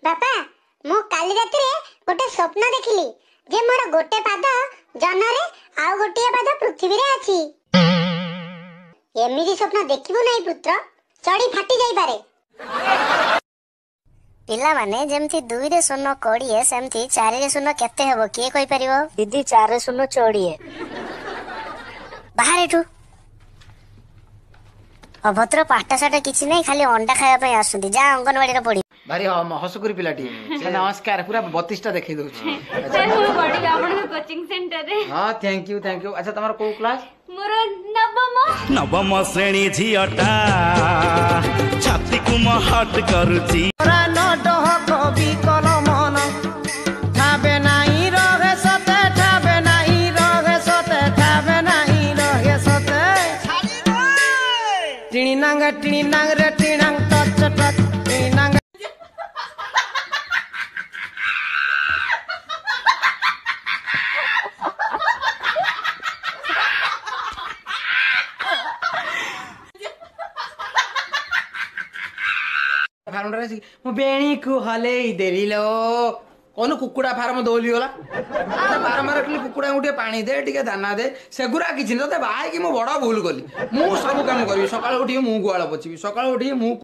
बापा मु काली राति रे गोटे स्वप्न देखिली जे मोर गोटे पाद जन्नरे आउ गोटे पाद पृथ्वी रे अछि। एमिति स्वप्न देखिबो नै पुत्र, चढ़ी फाटी जाई पारे। पिला माने जेमति 2 रे 0 20 सेमति 4 रे 0 केते हेबो के कहि परिबो? दीदी 4 रे 0 24। बाहर एठू अभद्र पाठशाठ किछि नै, खाली अंडा खाया पय आसुंदी। जा अंगनवाड़ी रे पड़ी भारी हसकुरी पिलाटी। नमस्कार, पूरा 32 टा देखै दउ छी। सर मु पड़ी आपन कोचिंग सेंटर रे। हां थैंक यू। अच्छा तमर को क्लास? मोर नवम श्रेणी झियटा छाती को महट करूची। न डह कवि कलमन ठाबे नाही रहे सते, ठाबे नाही रहे सते, ठाबे नाही रहे सते। टिणी नांग रे टिणांग टच टच टिणी नांग। फार्म रे मो बेणी को हले देली लो कोन कुकुड़ा फार्म दोली होला। बारंबार खाली कुकुड़ा गुटे पानी दे टिके दाना दे सेगुरा किछि न। ते बाय कि मो बड़ भूल कली। मु सब काम करबी। सकाळ उठी मु गुआळ पचिबी, सकाळ उठी मु